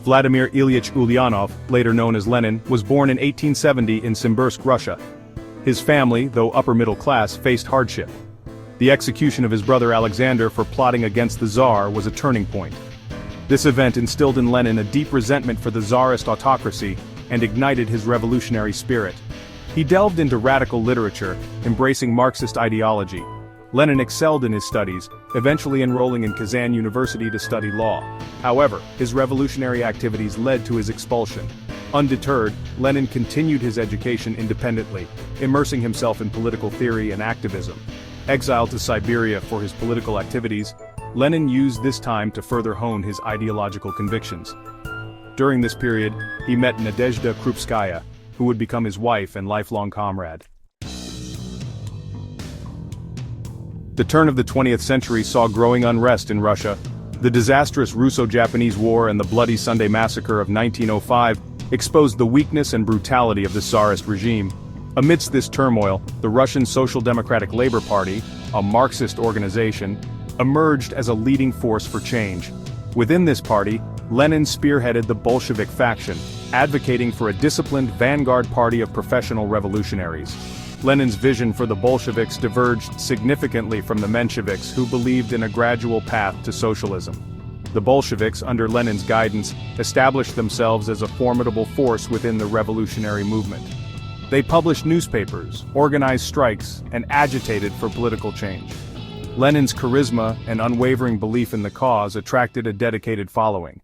Vladimir Ilyich Ulyanov, later known as Lenin, was born in 1870 in Simbirsk, Russia. His family, though upper middle class, faced hardship. The execution of his brother Alexander for plotting against the Tsar was a turning point. This event instilled in Lenin a deep resentment for the Tsarist autocracy and ignited his revolutionary spirit. He delved into radical literature, embracing Marxist ideology. Lenin excelled in his studies, eventually enrolling in Kazan University to study law. However, his revolutionary activities led to his expulsion. Undeterred, Lenin continued his education independently, immersing himself in political theory and activism. Exiled to Siberia for his political activities, Lenin used this time to further hone his ideological convictions. During this period, he met Nadezhda Krupskaya, who would become his wife and lifelong comrade. The turn of the 20th century saw growing unrest in Russia. The disastrous Russo-Japanese War and the Bloody Sunday Massacre of 1905 exposed the weakness and brutality of the Tsarist regime. Amidst this turmoil, the Russian Social Democratic Labor Party, a Marxist organization, emerged as a leading force for change. Within this party, Lenin spearheaded the Bolshevik faction, advocating for a disciplined vanguard party of professional revolutionaries. Lenin's vision for the Bolsheviks diverged significantly from the Mensheviks, who believed in a gradual path to socialism. The Bolsheviks, under Lenin's guidance, established themselves as a formidable force within the revolutionary movement. They published newspapers, organized strikes, and agitated for political change. Lenin's charisma and unwavering belief in the cause attracted a dedicated following.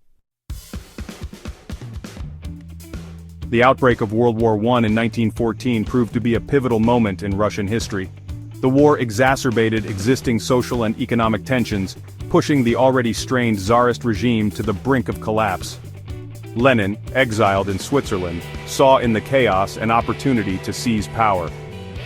The outbreak of World War I in 1914 proved to be a pivotal moment in Russian history. The war exacerbated existing social and economic tensions, pushing the already strained Tsarist regime to the brink of collapse. Lenin, exiled in Switzerland, saw in the chaos an opportunity to seize power.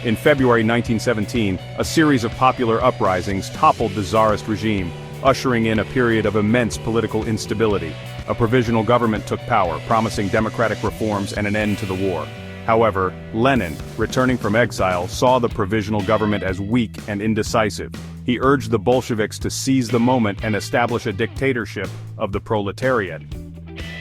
In February 1917, a series of popular uprisings toppled the Tsarist regime, ushering in a period of immense political instability. A provisional government took power, promising democratic reforms and an end to the war. However, Lenin, returning from exile, saw the provisional government as weak and indecisive. He urged the Bolsheviks to seize the moment and establish a dictatorship of the proletariat.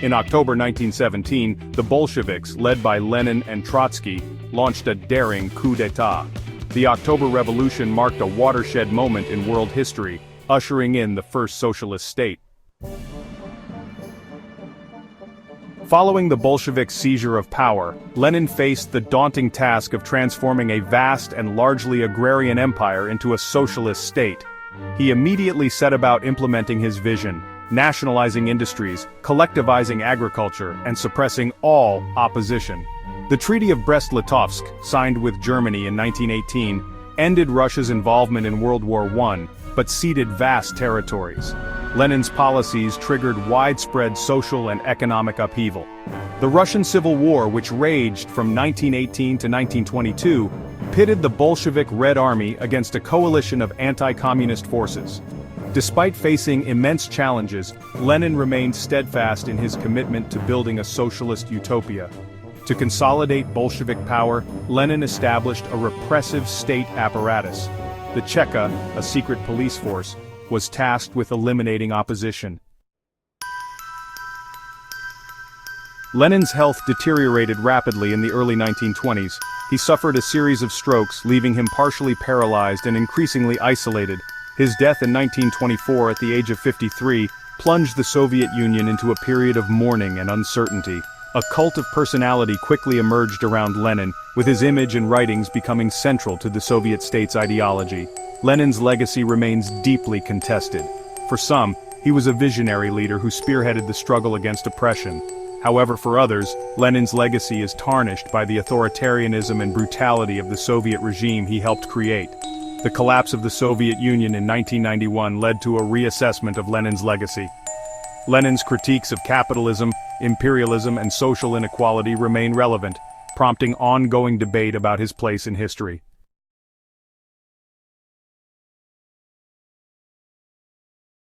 In October 1917, the Bolsheviks, led by Lenin and Trotsky, launched a daring coup d'état. The October Revolution marked a watershed moment in world history, ushering in the first socialist state. Following the Bolshevik seizure of power, Lenin faced the daunting task of transforming a vast and largely agrarian empire into a socialist state. He immediately set about implementing his vision, nationalizing industries, collectivizing agriculture, and suppressing all opposition. The Treaty of Brest-Litovsk, signed with Germany in 1918, ended Russia's involvement in World War I, but ceded vast territories. Lenin's policies triggered widespread social and economic upheaval. The Russian Civil War, which raged from 1918 to 1922, pitted the Bolshevik Red Army against a coalition of anti-communist forces. Despite facing immense challenges, Lenin remained steadfast in his commitment to building a socialist utopia. To consolidate Bolshevik power, Lenin established a repressive state apparatus. The Cheka, a secret police force, was tasked with eliminating opposition. Lenin's health deteriorated rapidly in the early 1920s. He suffered a series of strokes, leaving him partially paralyzed and increasingly isolated. His death in 1924 at the age of 53 plunged the Soviet Union into a period of mourning and uncertainty. A cult of personality quickly emerged around Lenin, with his image and writings becoming central to the Soviet state's ideology. Lenin's legacy remains deeply contested. For some, he was a visionary leader who spearheaded the struggle against oppression. However, for others, Lenin's legacy is tarnished by the authoritarianism and brutality of the Soviet regime he helped create. The collapse of the Soviet Union in 1991 led to a reassessment of Lenin's legacy. Lenin's critiques of capitalism, imperialism, and social inequality remain relevant, prompting ongoing debate about his place in history.